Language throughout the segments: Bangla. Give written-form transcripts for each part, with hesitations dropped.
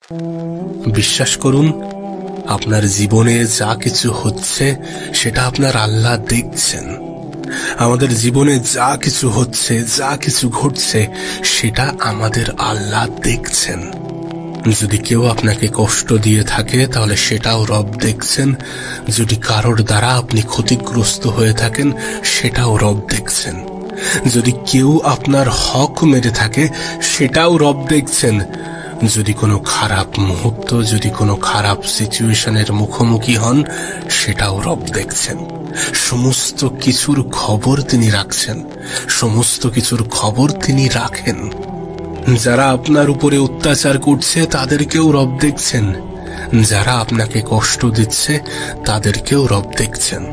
বিশ্বাস করুন, আপনার জীবনে যা কিছু হচ্ছে সেটা আপনার আল্লাহ দেখছেন। আমাদের জীবনে যা কিছু হচ্ছে, যা কিছু ঘটছে, সেটা আমাদের আল্লাহ দেখছেন। যদি কেউ আপনাকে কষ্ট দিয়ে থাকে তাহলে সেটাও রব দেখছেন। যদি কারোর দ্বারা আপনি ক্ষতিগ্রস্ত হয়ে থাকেন সেটাও রব দেখছেন। যদি কেউ আপনার হক মেরে থাকে সেটাও রব দেখছেন। যদি কোনো খারাপ মুহূর্ত, যদি কোনো খারাপ সিচুয়েশনের মুখোমুখি হন, সেটাও রব দেখছেন। সমস্ত কিছুর খবর তিনি রাখছেন, সমস্ত কিছুর খবর তিনি রাখেন। যারা আপনার উপরে অত্যাচার করছে তাদেরকেও রব দেখছেন, যারা আপনাকে কষ্ট দিচ্ছে তাদেরকেও রব দেখছেন।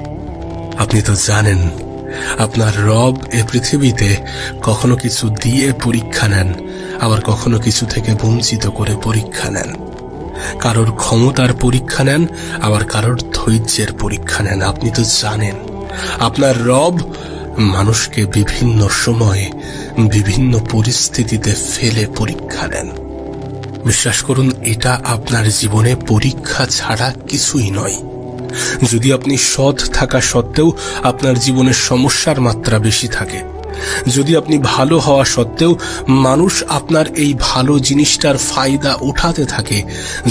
আপনি তো জানেন আপনার রব এ পৃথিবীতে কখনো কিছু দিয়ে পরীক্ষা নেন, আবার কখনো কিছু থেকে বঞ্চিত করে পরীক্ষা নেন। কারোর ক্ষমতার পরীক্ষা নেন, আবার কারোর ধৈর্যের পরীক্ষা নেন। আপনি তো জানেন আপনার রব মানুষকে বিভিন্ন সময়ে বিভিন্ন পরিস্থিতিতে ফেলে পরীক্ষা নেন। বিশ্বাস করুন, এটা আপনার জীবনে পরীক্ষা ছাড়া কিছুই নয়। যদি আপনি সৎ থাকা সত্ত্বেও আপনার জীবনে সমস্যার মাত্রা বেশি থাকে, যদি আপনি ভালো হওয়া সত্ত্বেও মানুষ আপনার এই ভালো জিনিসটার ফায়দা উঠাতে থাকে,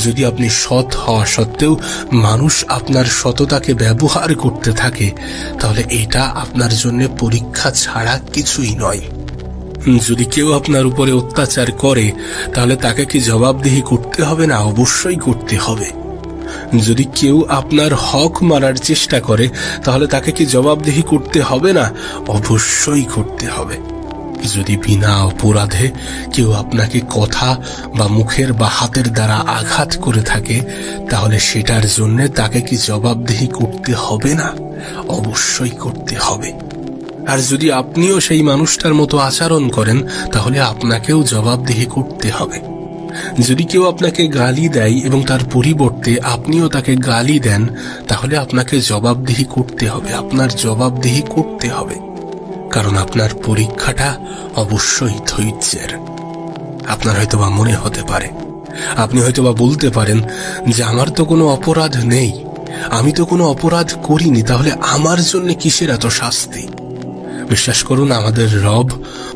যদি আপনি সৎ হওয়া সত্ত্বেও মানুষ আপনার সততাকে ব্যবহার করতে থাকে, তাহলে এটা আপনার জন্য পরীক্ষা ছাড়া কিছুই নয়। যদি কেউ আপনার উপরে অত্যাচার করে তাহলে তাকে কি জবাবদিহি করতে হবে না? অবশ্যই করতে হবে। যদি কেউ আপনার হক মারার চেষ্টা করে তাহলে তাকে কি জবাবদিহি করতে হবে না? অবশ্যই করতে হবে। যদি বিনা অপরাধে কেউ আপনাকে কথা বা মুখের বা হাতের দ্বারা আঘাত করে থাকে তাহলে সেটার জন্য তাকে কি জবাবদিহি করতে হবে না? অবশ্যই করতে হবে। আর যদি আপনিও সেই মানুষটার মতো আচরণ করেন তাহলে আপনাকেও জবাবদিহি করতে হবে। যদি কেউ আপনাকে গালি দেয় এবং তার পরিবর্তে আপনিও তাকে গালি দেন তাহলে আপনাকে জবাবদিহি করতে হবে, আপনার জবাবদিহি করতে হবে। কারণ আপনার পরীক্ষাটা অবশ্যই ধৈর্যের। আপনার হয়তোবা মনে হতে পারে, আপনি হয়তোবা বলতে পারেন যে আমার তো কোনো অপরাধ নেই, আমি তো কোনো অপরাধ করিনি, তাহলে আমার জন্য কিসের এত শাস্তি? বিশ্বাস করুন, আমাদের রব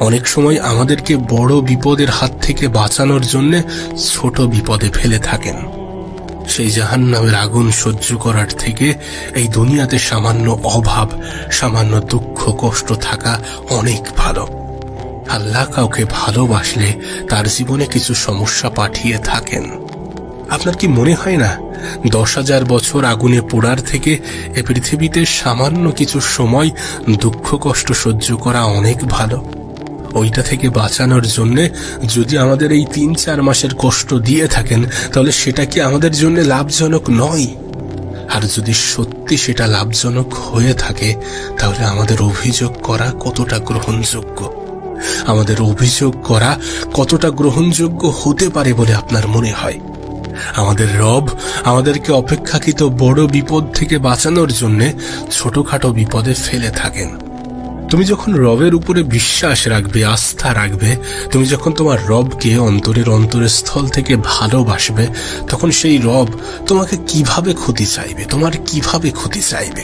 অনেক সময় আমাদেরকে বড় বিপদের হাত থেকে বাঁচানোর জন্য ছোট বিপদে ফেলে থাকেন। সেই জাহান্নামের আগুন সহ্য করার থেকে এই দুনিয়াতে সামান্য অভাব, সামান্য দুঃখ কষ্ট থাকা অনেক ভালো। আল্লাহ কাউকে ভালোবাসলে তার জীবনে কিছু সমস্যা পাঠিয়ে থাকেন। আপনার কি মনে হয় না 10,000 বছর আগুনে পোড়ার থেকে এ পৃথিবীতে সামান্য কিছু সময় দুঃখ কষ্ট সহ্য করা অনেক ভালো? ওইটা থেকে বাঁচানোর জন্য যদি আমাদের এই 3-4 মাসের কষ্ট দিয়ে থাকেন তাহলে সেটা কি আমাদের জন্য লাভজনক নয়? আর যদি সত্যি সেটা লাভজনক হয়ে থাকে তাহলে আমাদের অভিযোগ করা কতটা গ্রহণযোগ্য? আমাদের অভিযোগ করা কতটা গ্রহণযোগ্য হতে পারে বলে আপনার মনে হয়? আমাদের রব আমাদেরকে অপেক্ষাকৃত বড় বিপদ থেকে বাঁচানোর জন্য ছোটখাটো বিপদে ফেলে থাকেন। তুমি যখন রবের উপরে বিশ্বাস রাখবে, আস্থা রাখবে, তুমি যখন তোমার রবকে অন্তরের অন্তরস্থল থেকে ভালোবাসবে, তখন সেই রব তোমাকে কিভাবে ক্ষতি চাইবে, তোমার কিভাবে ক্ষতি চাইবে?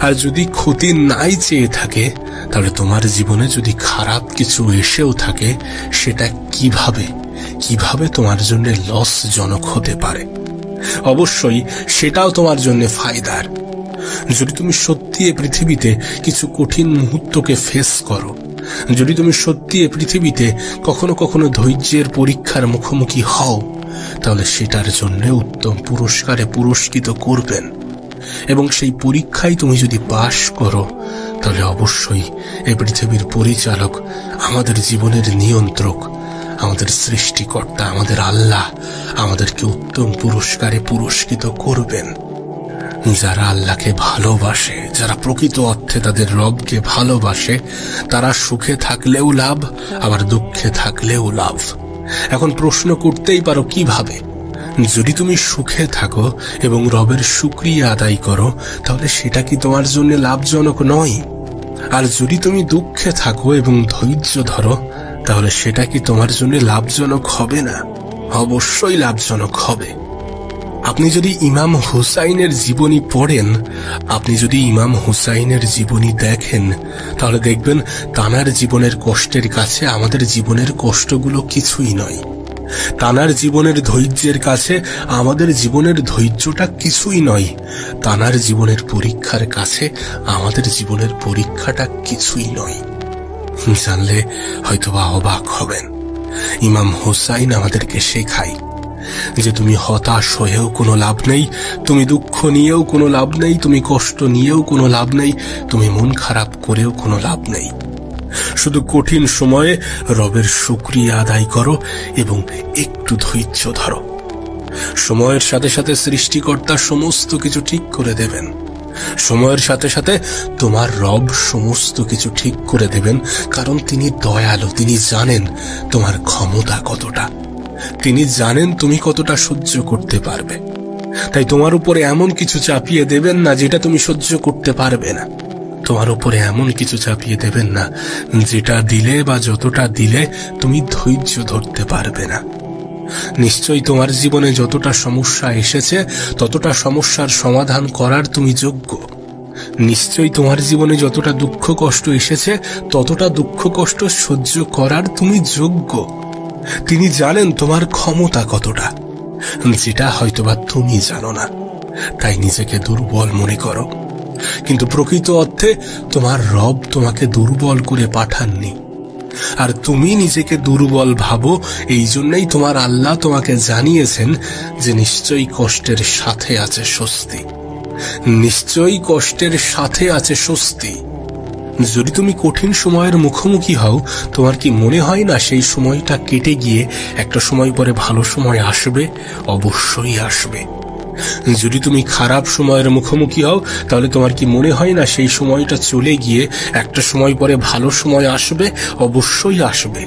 আর যদি ক্ষতি নাই চেয়ে থাকে তাহলে তোমার জীবনে যদি খারাপ কিছু এসেও থাকে সেটা কিভাবে তোমার জন্য লসজনক হতে পারে? অবশ্যই সেটাও তোমার জন্য ফায়দার। যদি তুমি সত্যি এ পৃথিবীতে কিছু কঠিন মুহূর্তকে ফেস করো, যদি তুমি সত্যি এ পৃথিবীতে কখনো কখনো ধৈর্যের পরীক্ষার মুখোমুখি হও, তাহলে সেটার জন্য উত্তম পুরস্কারে পুরস্কৃত করবেন। এবং সেই পরীক্ষায় তুমি যদি পাশ করো তাহলে অবশ্যই এ পৃথিবীর পরিচালক, আমাদের জীবনের নিয়ন্ত্রক, আমাদের সৃষ্টিকর্তা, আমাদের আল্লাহ আমাদেরকে উত্তম পুরস্কারে পুরস্কৃত করবেন। যারা আল্লাহকে ভালোবাসে, যারা প্রকৃত অর্থে তাদের রবকে ভালোবাসে, তারা সুখে থাকলেও লাভ, আবার দুঃখে থাকলেও লাভ। এখন প্রশ্ন করতেই পারো কিভাবে? যদি তুমি সুখে থাকো এবং রবের শুকরিয়া আদায় করো তাহলে সেটা কি তোমার জন্য লাভজনক নয়? আর যদি তুমি দুঃখে থাকো এবং ধৈর্য ধরো তাহলে সেটা কি তোমার জন্য লাভজনক হবে না? অবশ্যই লাভজনক হবে। আপনি যদি ইমাম হুসাইনের জীবনী পড়েন, আপনি যদি ইমাম হুসাইনের জীবনী দেখেন, তাহলে দেখবেন তানার জীবনের কষ্টের কাছে আমাদের জীবনের কষ্টগুলো কিছুই নয়। তানার জীবনের ধৈর্যের কাছে আমাদের জীবনের ধৈর্যটা কিছুই নয়। তানার জীবনের পরীক্ষার কাছে আমাদের জীবনের পরীক্ষাটা কিছুই নয়। জানলে হয়তোবা অবাক হবেন। ইমাম হুসাইন আমাদেরকে শেখায় যে তুমি হতাশ হয়েও কোনো লাভ নেই, তুমি দুঃখ নিয়েও কোনো লাভ নেই, তুমি কষ্ট নিয়েও কোনো লাভ নেই, তুমি মন খারাপ করেও কোনো লাভ নেই। শুধু কঠিন সময়ে রবের শুকরিয়া আদায় করো এবং একটু ধৈর্য ধরো। সময়ের সাথে সাথে সৃষ্টিকর্তা সমস্ত কিছু ঠিক করে দেবেন। সময়ের সাথে সাথে তোমার রব সমস্ত কিছু ঠিক করে দেবেন, কারণ তিনি দয়ালু। তিনি জানেন তোমার ক্ষমতা কতটা, তিনি জানেন তুমি কতটা সহ্য করতে পারবে। তাই তোমার উপরে এমন কিছু চাপিয়ে দেবেন না যেটা তুমি সহ্য করতে পারবে না। তোমার উপরে এমন কিছু চাপিয়ে দেবেন না যেটা দিলে বা যতটা দিলে তুমি ধৈর্য ধরতে পারবে না। নিশ্চয়ই তোমার জীবনে যতটা সমস্যা এসেছে ততটা সমস্যার সমাধান করার তুমি যোগ্য। নিশ্চয়ই তোমার জীবনে যতটা দুঃখ কষ্ট এসেছে ততটা দুঃখ কষ্ট সহ্য করার তুমি যোগ্য। তিনি জানেন তোমার ক্ষমতা কতটা, যেটা হয়তোবা তুমি জানো না। তাই নিজেকে দুর্বল মনে করো, কিন্তু প্রকৃত অর্থে তোমার রব তোমাকে দুর্বল করে পাঠাননি। আর তুমি নিজেকে দুর্বল ভাবো, এই জন্যই তোমার আল্লাহ তোমাকে জানিয়েছেন যে নিশ্চয়ই কষ্টের সাথে আছে স্বস্তি, নিশ্চয়ই কষ্টের সাথে আছে স্বস্তি। যদি তুমি কঠিন সময়ের মুখোমুখি হও, তোমার কি মনে হয় না সেই সময়টা কেটে গিয়ে একটা সময় পরে ভালো সময় আসবে? অবশ্যই আসবে। যদি তুমি খারাপ সময়ের মুখোমুখি হও, তাহলে তোমার কি মনে হয় না সেই সময়টা চলে গিয়ে একটা সময় পরে ভালো সময় আসবে? অবশ্যই আসবে।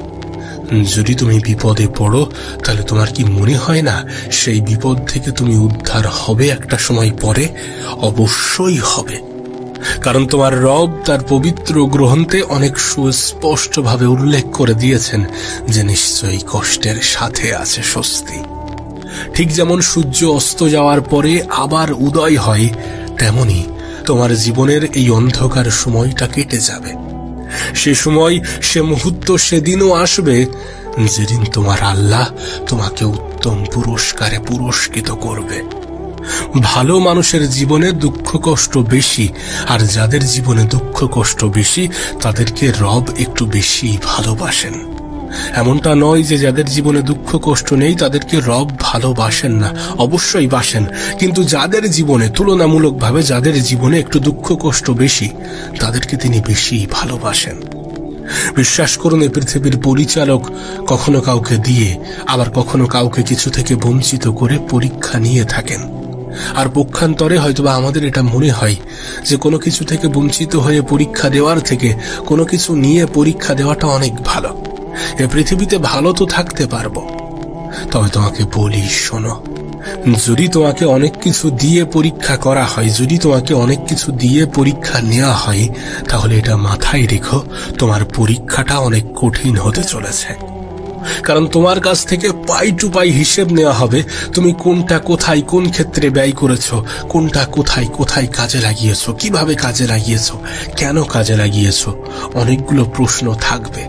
যদি তুমি বিপদে পড়ো, তাহলে তোমার কি মনে হয় না সেই বিপদ থেকে তুমি উদ্ধার হবে একটা সময় পরে? অবশ্যই হবে। কারণ তোমার রব তার পবিত্র গ্রন্থে অনেক সুস্পষ্টভাবে উল্লেখ করে দিয়েছেন যে নিশ্চয়ই কষ্টের সাথে আছে স্বস্তি। ঠিক যেমন সূর্য অস্ত যাওয়ার পরে আবার উদয় হয়, তেমনি তোমার জীবনের এই অন্ধকার সময়টা কেটে যাবে। সে সময়, সে মুহূর্ত, সেদিনও আসবে যেদিন তোমার আল্লাহ তোমাকে উত্তম পুরস্কারে পুরস্কৃত করবে। ভালো মানুষের জীবনে দুঃখ কষ্ট বেশি, আর যাদের জীবনে দুঃখ কষ্ট বেশি তাদেরকে রব একটু বেশি ভালোবাসেন। এমনটা নয় যে যাদের জীবনে দুঃখ কষ্ট নেই তাদেরকে রব ভালোবাসেন না, অবশ্যই বাসেন। কিন্তু যাদের জীবনে তুলনামূলকভাবে যাদের জীবনে একটু দুঃখ কষ্ট বেশি, তাদেরকে তিনি বেশি ভালোবাসেন। বিশ্বাস করুন, এই পৃথিবীর পরিচালক কখনো কাউকে দিয়ে আবার কখনো কাউকে কিছু থেকে বঞ্চিত করে পরীক্ষা নিয়ে থাকেন। আর পক্ষান্তরে হয়তোবা আমাদের এটা মনে হয় যে কোনো কিছু থেকে বঞ্চিত হয়ে পরীক্ষা দেওয়ার থেকে কোনো কিছু নিয়ে পরীক্ষা দেওয়াটা অনেক ভালো। এ পৃথিবীতে ভালো তো থাকতে পারবো। তবে তোমাকে বলি, শোনো, যদি তোমাকে অনেক কিছু দিয়ে পরীক্ষা করা হয়, যদি তোমাকে অনেক কিছু দিয়ে পরীক্ষা নেওয়া হয়, তাহলে এটা মাথায় রেখো, তোমার পরীক্ষাটা অনেক কঠিন হতে চলেছে। কারণ তোমার কাছ থেকে পাই টু পাই হিসেব নেওয়া হবে। তুমি কোনটা কোথায় কোন ক্ষেত্রে ব্যয় করেছো, কোনটা কোথায় কোথায় কাজে লাগিয়েছো, কিভাবে কাজে লাগিয়েছো, কেন কাজে লাগিয়েছো, অনেকগুলো প্রশ্ন থাকবে।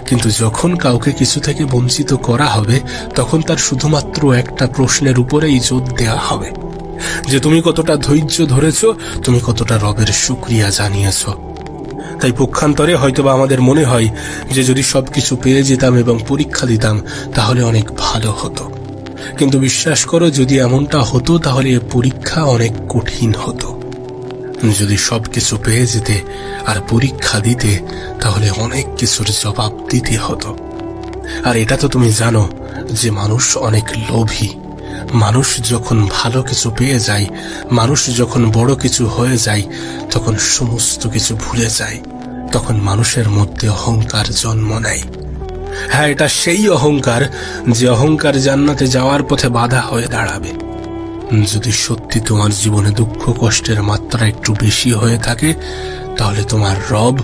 কিন্তু যখন কাউকে কিছু থেকে বঞ্চিত করা হবে, তখন তার শুধুমাত্র একটা প্রশ্নের উপরেই জোর দেওয়া হবে যে তুমি কতটা ধৈর্য ধরেছো, তুমি কতটা রবের শুকরিয়া জানিয়েছো। তাই পক্ষান্তরে হয়তোবা আমাদের মনে হয় যে যদি সবকিছু পেয়ে যেতাম এবং পরীক্ষা দিতাম তাহলে অনেক ভালো হতো। কিন্তু বিশ্বাস করো, যদি এমনটা হতো তাহলে এ পরীক্ষা অনেক কঠিন হতো। যদি সবকিছু পেয়ে যেতে আর পরীক্ষা দিতে, তাহলে অনেক কিছুর জবাব দিতে হতো। আর এটা তো তুমি জানো যে মানুষ অনেক লোভী। মানুষ যখন ভালো কিছু পেয়ে যায়, মানুষ যখন বড় কিছু হয়ে যায়, তখন সমস্ত কিছু ভুলে যায়। তখন মানুষের মধ্যে অহংকার জন্ম নেয়। হ্যাঁ, এটা সেই অহংকার যে অহংকার জান্নাতে যাওয়ার পথে বাধা হয়ে দাঁড়াবে। যদি সত্যি তোমার জীবনে দুঃখ কষ্টের মাত্রা একটু বেশি হয়ে থাকে, তাহলে তোমার রব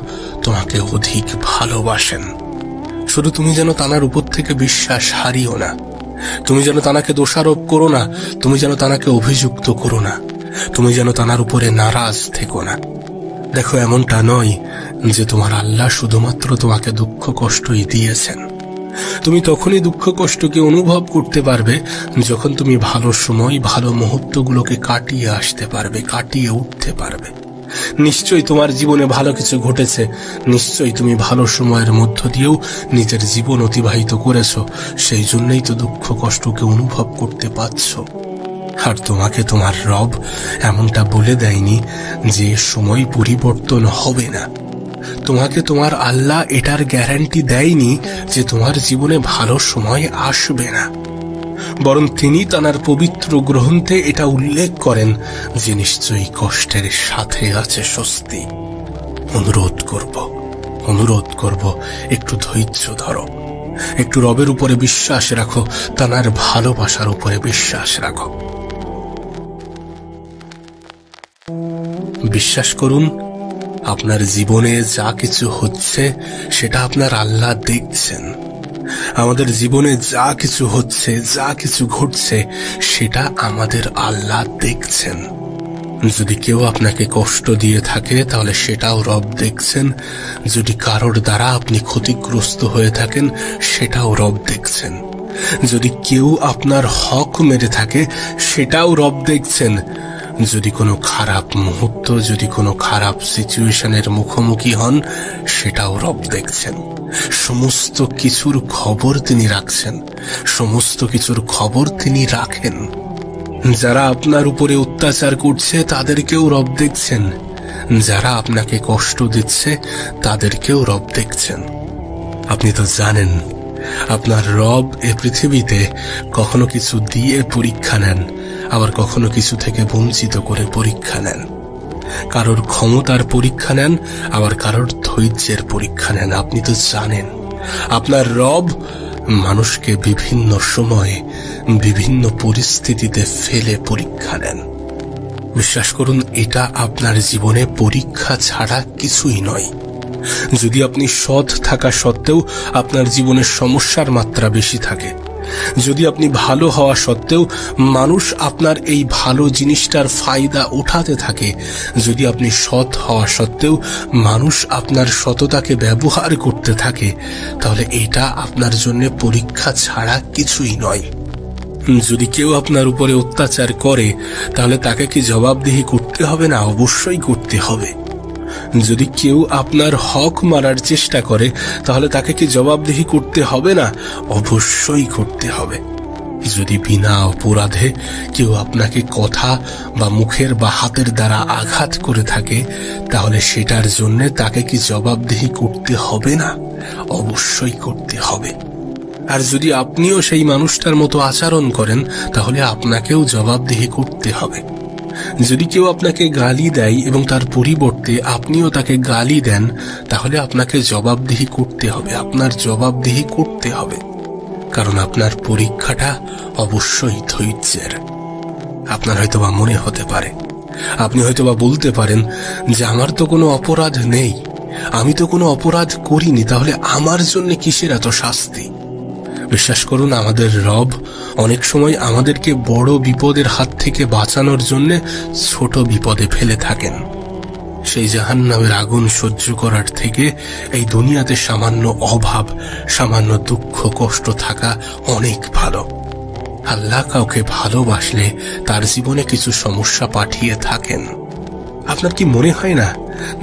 তোমাকে অধিক ভালোবাসেন। শুধু তুমি যেন তানার উপর থেকে বিশ্বাস হারিও না। তুমি যেন তানাকে দোষারোপ করো না, তুমি যেন তানাকে অভিযুক্ত করো না, তুমি যেন তানার উপরে নারাজ থেকো না। দেখো, এমনটা নয় যে তোমার আল্লাহ শুধুমাত্র তোমাকে দুঃখ কষ্টই দিয়েছেন। তুমি তখনই দুঃখ কষ্টকে অনুভব করতে পারবে যখন তুমি ভালো সময়, ভালো মুহূর্তগুলোকে কাটিয়ে আসতে পারবে, কাটিয়ে উঠতে পারবে। নিশ্চয়ই তোমার জীবনে ভালো কিছু ঘটেছে, নিশ্চয়ই তুমি ভালো সময়ের মধ্য দিয়েও নিজের জীবন অতিবাহিত করেছো, সেই জন্যই তো দুঃখ কষ্টকে অনুভব করতে পারছ। আর তোমাকে তোমার রব এমনটা বলে দেয়নি যে সময় পরিবর্তন হবে না। তোমাকে তোমার আল্লাহ এটার গ্যারান্টি দেয়নি যে তোমার জীবনে ভালো সময় আসবে না, বরং তিনি তাঁর পবিত্র গ্রন্থে এটা উল্লেখ করেন যে নিশ্চয়ই কষ্টের সাথে আছে স্বস্তি। অনুরোধ করব একটু ধৈর্য ধরো, একটু রবের উপরে বিশ্বাস রাখো, তাঁর ভালোবাসার উপরে বিশ্বাস রাখো। বিশ্বাস করুন, আপনার জীবনে যা কিছু হচ্ছে সেটা আপনার আল্লাহ দেখছেন। আমাদের জীবনে যা কিছু হচ্ছে, যা কিছু ঘটছে, সেটা আমাদের আল্লাহ দেখছেন। যদি কেউ আপনাকে কষ্ট দিয়ে থাকে তাহলে সেটাও রব দেখছেন। যদি কারোর দ্বারা আপনি ক্ষতিগ্রস্ত হয়ে থাকেন সেটাও রব দেখছেন। যদি কেউ আপনার হক মেরে থাকে সেটাও রব দেখছেন। যদি কোনো খারাপ মুহূর্ত, যদি কোনো খারাপ সিচুয়েশনের মুখোমুখি হন, সেটাও রব দেখছেন। সমস্ত কিছুর খবর তিনি রাখছেন, সমস্ত কিছুর খবর তিনি রাখেন। যারা আপনার উপরে অত্যাচার করছে তাদেরকেও রব দেখছেন, যারা আপনাকে কষ্ট দিচ্ছে তাদেরকেও রব দেখছেন। আপনি তো জানেন আপনার রব এ পৃথিবীতে কখনো কিছু দিয়ে পরীক্ষা নেন, আবার কখনো কিছু থেকে বঞ্চিত করে পরীক্ষা নেন। কারোর ক্ষমতার পরীক্ষা নেন, আবার কারোর ধৈর্যের পরীক্ষা নেন। আপনি তো জানেন আপনার রব মানুষকে বিভিন্ন সময়ে, বিভিন্ন পরিস্থিতিতে ফেলে পরীক্ষা নেন। বিশ্বাস করুন, এটা আপনার জীবনে পরীক্ষা ছাড়া কিছুই নয়। যদি আপনি সৎ থাকা সত্ত্বেও আপনার জীবনের সমস্যার মাত্রা বেশি থাকে, যদি আপনি ভালো হওয়া সত্ত্বেও মানুষ আপনার এই ভালো জিনিসটার ফায়দা উঠাতে থাকে, যদি আপনি সৎ হওয়া সত্ত্বেও মানুষ আপনার সততাকে ব্যবহার করতে থাকে, তাহলে এটা আপনার জন্য পরীক্ষা ছাড়া কিছুই নয়। যদি কেউ আপনার উপরে অত্যাচার করে তাহলে তাকে কি জবাবদিহি করতে হবে না? অবশ্যই করতে হবে। যদি কেউ আপনার হক মারার চেষ্টা করে তাহলে তাকে কি জবাবদিহি করতে হবে না? অবশ্যই করতে হবে। যদি বিনা অপরাধে কেউ আপনাকে কথা বা মুখের বা হাতের দ্বারা আঘাত করে থাকে তাহলে সেটার জন্য তাকে কি জবাবদিহি করতে হবে না? অবশ্যই করতে হবে। আর যদি আপনিও সেই মানুষটার মতো আচরণ করেন তাহলে আপনাকেও জবাবদিহি করতে হবে। যদি কেউ আপনাকে গালি দেয় এবং তার পরিবর্তে আপনিও তাকে গালি দেন তাহলে আপনাকে জবাবদিহি করতে হবে, আপনার জবাবদিহি করতে হবে। কারণ আপনার পরীক্ষাটা অবশ্যই ধৈর্যের। আপনার হয়তোবা মনে হতে পারে, আপনি হয়তোবা বলতে পারেন যে আমার তো কোনো অপরাধ নেই, আমি তো কোনো অপরাধ করিনি, তাহলে আমার জন্য কিসের এত শাস্তি? বিশ্বাস করুন, আমাদের রব অনেক সময় আমাদেরকে বড় বিপদের হাত থেকে বাঁচানোর জন্য ছোট বিপদে ফেলে থাকেন। সেই জাহান্নামের আগুন সহ্য করার থেকে এই দুনিয়াতে সামান্য অভাব, সামান্য দুঃখ কষ্ট থাকা অনেক ভালো। আল্লাহ কাউকে ভালোবাসলে তার জীবনে কিছু সমস্যা পাঠিয়ে থাকেন। আপনার কি মনে হয় না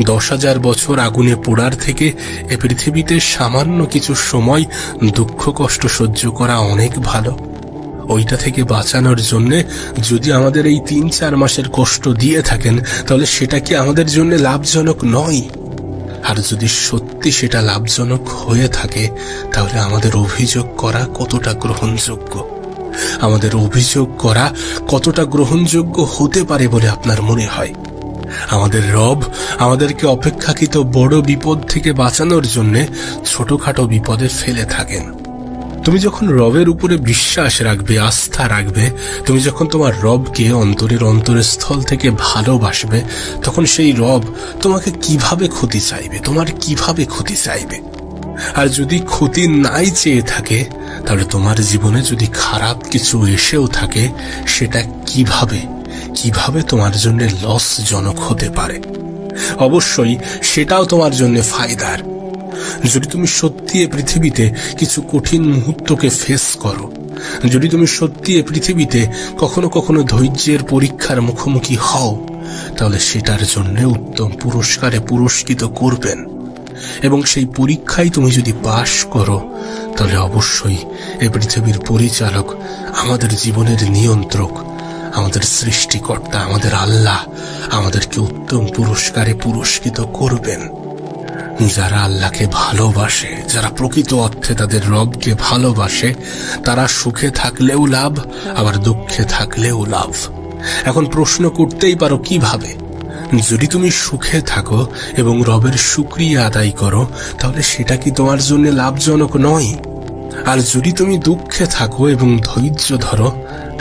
10,000 বছর আগুনে পোড়ার থেকে এ পৃথিবীতে সামান্য কিছু সময় দুঃখ কষ্ট সহ্য করা অনেক ভালো? ওইটা থেকে বাঁচানোর জন্য যদি আমাদের এই 3-4 মাসের কষ্ট দিয়ে থাকেন তাহলে সেটা কি আমাদের জন্য লাভজনক নয়? আর যদি সত্যি সেটা লাভজনক হয়ে থাকে তাহলে আমাদের অভিযোগ করা কতটা গ্রহণযোগ্য? আমাদের অভিযোগ করা কতটা গ্রহণযোগ্য হতে পারে বলে আপনার মনে হয়? আমাদের রব আমাদেরকে অপেক্ষাকৃত বড় বিপদ থেকে বাঁচানোর জন্য ছোটখাটো বিপদে ফেলে থাকেন। তুমি যখন রবের উপরে বিশ্বাস রাখবে, আস্থা রাখবে, তুমি যখন তোমার রবকে অন্তরের অন্তরস্থল থেকে ভালোবাসবে, তখন সেই রব তোমাকে কিভাবে ক্ষতি চাইবে, তোমার কিভাবে ক্ষতি চাইবে? আর যদি ক্ষতি নাই চেয়ে থাকে, তাহলে তোমার জীবনে যদি খারাপ কিছু এসেও থাকে, সেটা কিভাবে তোমার জন্য লসজনক হতে পারে? অবশ্যই সেটাও তোমার জন্য ফায়দার। যদি তুমি সত্যি এ পৃথিবীতে কিছু কঠিন মুহূর্তকে ফেস করো, যদি তুমি সত্যি এ পৃথিবীতে কখনো কখনো ধৈর্যের পরীক্ষার মুখোমুখি হও, তাহলে সেটার জন্য উত্তম পুরস্কারে পুরস্কৃত করবেন। এবং সেই পরীক্ষায় তুমি যদি পাশ করো, তাহলে অবশ্যই এ পৃথিবীর পরিচালক, আমাদের জীবনের নিয়ন্ত্রক, আমাদের সৃষ্টিকর্তা, আমাদের আল্লাহ আমাদেরকে উত্তম পুরস্কারে পুরস্কৃত করবেন। যারা আল্লাহকে ভালোবাসে, যারা প্রকৃত অর্থে তাদের রবকে ভালোবাসে, তারা সুখে থাকলেও লাভ, আবার দুঃখে থাকলেও লাভ। এখন প্রশ্ন করতেই পারো, কিভাবে? যদি তুমি সুখে থাকো এবং রবের শুকরিয়া আদায় করো, তাহলে সেটা কি তোমার জন্য লাভজনক নয়? আর যদি তুমি দুঃখে থাকো এবং ধৈর্য ধরো,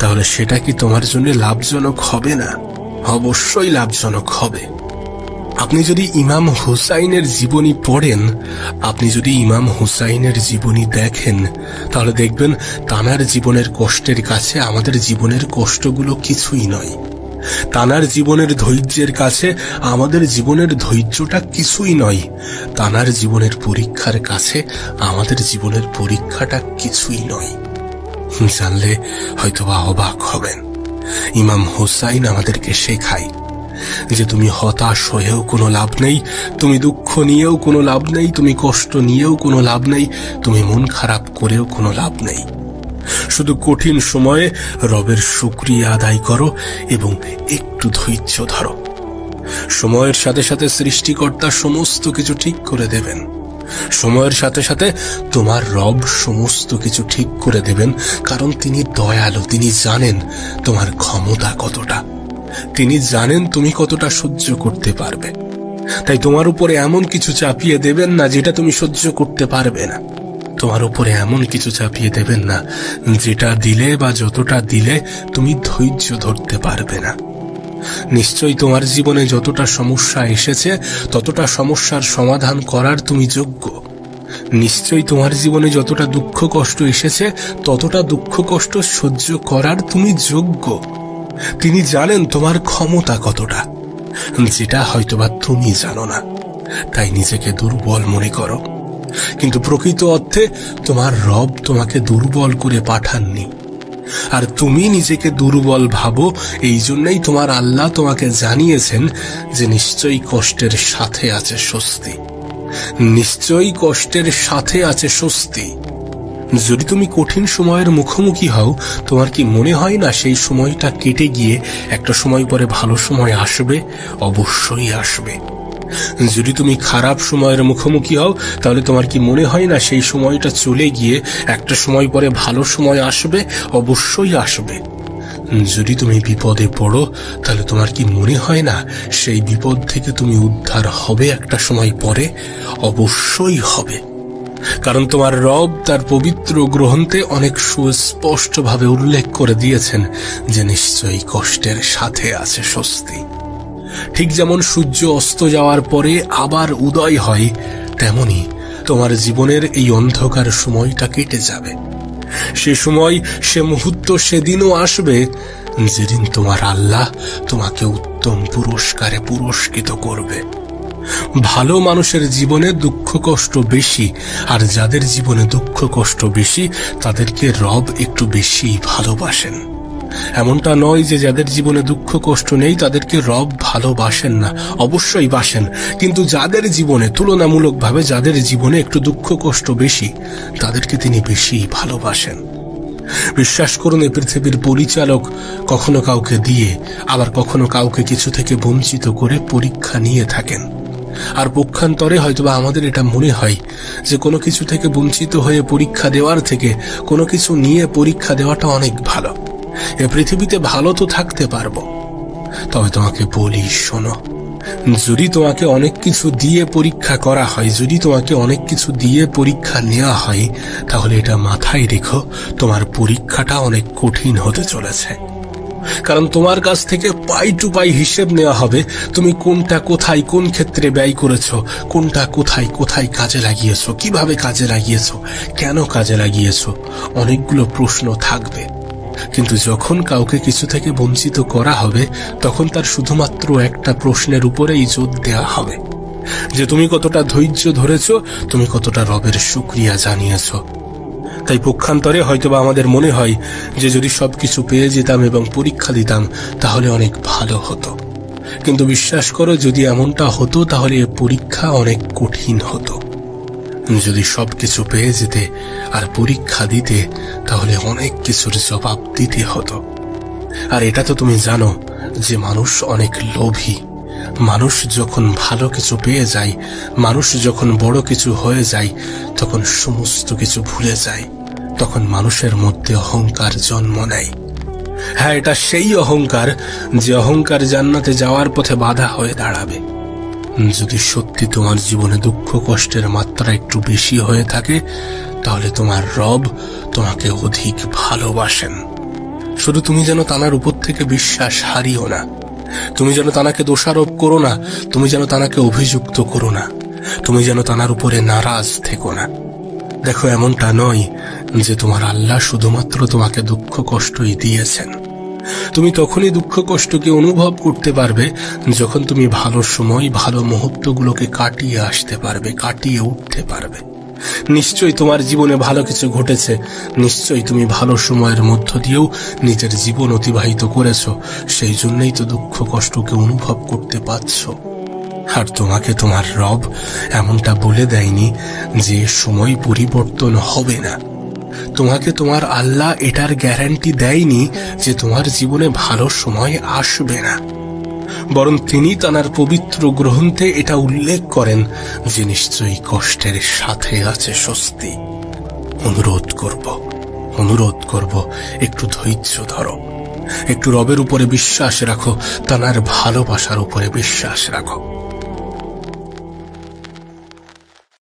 তাহলে সেটা কি তোমার জন্য লাভজনক হবে না? অবশ্যই লাভজনক হবে। আপনি যদি ইমাম হুসাইনের জীবনী পড়েন, আপনি যদি ইমাম হুসাইনের জীবনী দেখেন, তাহলে দেখবেন তানার জীবনের কষ্টের কাছে আমাদের জীবনের কষ্টগুলো কিছুই নয়। তানার জীবনের ধৈর্যের কাছে আমাদের জীবনের ধৈর্যটা কিছুই নয়। তানার জীবনের পরীক্ষার কাছে আমাদের জীবনের পরীক্ষাটা কিছুই নয়। জানলে হয়তোবা অবাক হবেন। ইমাম হুসাইন আমাদেরকে শেখায় যে তুমি হতাশ হয়েও কোনো লাভ নেই, তুমি দুঃখ নিয়েও কোনো লাভ নেই, তুমি কষ্ট নিয়েও কোনো লাভ নেই, তুমি মন খারাপ করেও কোনো লাভ নেই। শুধু কঠিন সময়ে রবের শুকরিয়া আদায় করো এবং একটু ধৈর্য ধরো। সময়ের সাথে সাথে সৃষ্টিকর্তা সমস্ত কিছু ঠিক করে দেবেন। সময়ের সাথে সাথে তোমার রব সমস্ত কিছু ঠিক করে দেবেন, কারণ তিনি দয়ালু। তিনি জানেন তোমার ক্ষমতা কতটা, তিনি জানেন তুমি কতটা সহ্য করতে পারবে। তাই তোমার উপরে এমন কিছু চাপিয়ে দেবেন না যেটা তুমি সহ্য করতে পারবে না। তোমার উপরে এমন কিছু চাপিয়ে দেবেন না যেটা দিলে বা যতটা দিলে তুমি ধৈর্য ধরতে পারবে না। নিশ্চয়ই তোমার জীবনে যতটা সমস্যা এসেছে, ততটা সমস্যার সমাধান করার তুমি যোগ্য। নিশ্চয়ই তোমার জীবনে যতটা দুঃখ কষ্ট এসেছে, ততটা দুঃখ কষ্ট সহ্য করার তুমি যোগ্য। তিনি জানেন তোমার ক্ষমতা কতটা, যেটা হয়তোবা তুমি জানো না। তাই নিজেকে দুর্বল মনে করো, কিন্তু প্রকৃত অর্থে তোমার রব তোমাকে দুর্বল করে পাঠাননি। আর তুমি নিজেকে দুর্বল ভাবো, এই জন্যই তোমার আল্লাহ তোমাকে জানিয়েছেন যে নিশ্চয়ই কষ্টের সাথে আছে স্বস্তি, নিশ্চয়ই কষ্টের সাথে আছে স্বস্তি। যদি তুমি কঠিন সময়ের মুখোমুখি হও, তোমার কি মনে হয় না সেই সময়টা কেটে গিয়ে একটা সময় পরে ভালো সময় আসবে? অবশ্যই আসবে। যদি তুমি খারাপ সময়ের মুখোমুখি হও, তাহলে তোমার কি মনে হয় না সেই সময়টা চলে গিয়ে একটা সময় পরে ভালো সময় আসবে? অবশ্যই আসবে। যদি তুমি বিপদে পড়ো, তাহলে তোমার কি মনে হয় না সেই বিপদ থেকে তুমি উদ্ধার হবে একটা সময় পরে? অবশ্যই হবে। কারণ তোমার রব তার পবিত্র গ্রন্থে অনেক সুস্পষ্টভাবে উল্লেখ করে দিয়েছেন যে নিশ্চয়ই কষ্টের সাথে আছে স্বস্তি। ঠিক যেমন সূর্য অস্ত যাওয়ার পরে আবার উদয় হয়, তেমনি তোমার জীবনের এই অন্ধকার সময়টা কেটে যাবে। সে সময়, সে মুহূর্ত, সেদিনও আসবে যেদিন তোমার আল্লাহ তোমাকে উত্তম পুরস্কারে পুরস্কৃত করবে। ভালো মানুষের জীবনে দুঃখ কষ্ট বেশি, আর যাদের জীবনে দুঃখ কষ্ট বেশি তাদেরকে রব একটু বেশি ভালোবাসেন। এমনটা নয় যে যাদের জীবনে দুঃখ কষ্ট নেই তাদেরকে রব ভালোবাসেন না, অবশ্যই বাসেন। কিন্তু যাদের জীবনে তুলনামূলকভাবে যাদের জীবনে একটু দুঃখ কষ্ট বেশি, তাদেরকে তিনি বেশি ভালোবাসেন। বিশ্বাস করুন, এই পৃথিবীর পরিচালক কখনো কাউকে দিয়ে আবার কখনো কাউকে কিছু থেকে বঞ্চিত করে পরীক্ষা নিয়ে থাকেন। আর পক্ষান্তরে হয়তোবা আমাদের এটা মনে হয় যে কোনো কিছু থেকে বঞ্চিত হয়ে পরীক্ষা দেওয়ার থেকে কোনো কিছু নিয়ে পরীক্ষা দেওয়াটা অনেক ভালো। এ পৃথিবীতে ভালো তো থাকতে পারবো। তবে তোমাকে বলি, শোনো, যদি তোমাকে অনেক কিছু দিয়ে পরীক্ষা করা হয়, যদি তোমাকে অনেক কিছু দিয়ে পরীক্ষা নেওয়া হয়, তাহলে এটা মাথায় রেখো, তোমার পরীক্ষাটা অনেক কঠিন হতে চলেছে। কারণ তোমার কাছ থেকে পাই টু পাই হিসেব নেওয়া হবে। তুমি কোনটা কোথায় কোন ক্ষেত্রে ব্যয় করেছো, কোনটা কোথায় কোথায় কাজে লাগিয়েছো, কিভাবে কাজে লাগিয়েছো, কেন কাজে লাগিয়েছো, অনেকগুলো প্রশ্ন থাকবে। কিন্তু যখন কাউকে কিছু থেকে বঞ্চিত করা হবে, তখন তার শুধুমাত্র একটা প্রশ্নের উপরেই জোর দেওয়া হবে, যে তুমি কতটা ধৈর্য ধরেছো, তুমি কতটা রবের শুকরিয়া জানিয়েছো। তাই পক্ষান্তরে হয়তোবা আমাদের মনে হয় যে যদি সবকিছু পেয়ে যেতাম এবং পরীক্ষা দিতাম তাহলে অনেক ভালো হতো। কিন্তু বিশ্বাস করো, যদি এমনটা হতো তাহলে এ পরীক্ষা অনেক কঠিন হতো। যদি সবকিছু পেয়ে যেতে আর পরীক্ষা দিতে, তাহলে অনেক কিছুর জবাব দিতে হতো। আর এটা তো তুমি জানো যে মানুষ অনেক লোভী। মানুষ যখন ভালো কিছু পেয়ে যায়, মানুষ যখন বড় কিছু হয়ে যায়, তখন সমস্ত কিছু ভুলে যায়। তখন মানুষের মধ্যে অহংকার জন্ম নেয়। হ্যাঁ, এটা সেই অহংকার যে অহংকার জান্নাতে যাওয়ার পথে বাধা হয়ে দাঁড়াবে। যদি সত্যি তোমার জীবনে দুঃখ কষ্টের মাত্রা একটু বেশি হয়ে থাকে, তাহলে তোমার রব তোমাকে অধিক ভালোবাসেন। শুধু তুমি যেন তানার উপর থেকে বিশ্বাস হারিও না। তুমি যেন তানাকে দোষারোপ করো না, তুমি যেন তানাকে অভিযুক্ত করো না, তুমি যেন তানার উপরে নারাজ থেকো না। দেখো, এমনটা নয় যে তোমার আল্লাহ শুধুমাত্র তোমাকে দুঃখ কষ্টই দিয়েছেন। তুমি তখনই দুঃখ কষ্টকে অনুভব করতে পারবে যখন তুমি ভালো সময়, ভালো মুহূর্তগুলোকে কাটিয়ে আসতে পারবে, কাটিয়ে উঠতে পারবে। নিশ্চয়ই তোমার জীবনে ভালো কিছু ঘটেছে, নিশ্চয়ই তুমি ভালো সময়ের মধ্য দিয়েও নিজের জীবন অতিবাহিত করেছো, সেই জন্যই তো দুঃখ কষ্টকে অনুভব করতে পারছো। আর তোমাকে তোমার রব এমনটা বলে দেয়নি যে সময় পরিবর্তন হবে না। তোমাকে তোমার আল্লাহ এটার গ্যারান্টি দেয়নি যে তোমার জীবনে ভালো সময় আসবে না। বরং তিনি তাঁর পবিত্র গ্রন্থে এটা উল্লেখ করেন যে নিশ্চয়ই কষ্টের সাথে আছে স্বস্তি। অনুরোধ করব একটু ধৈর্য ধরো, একটু রবের উপরে বিশ্বাস রাখো, তাঁর ভালোবাসার উপরে বিশ্বাস রাখো।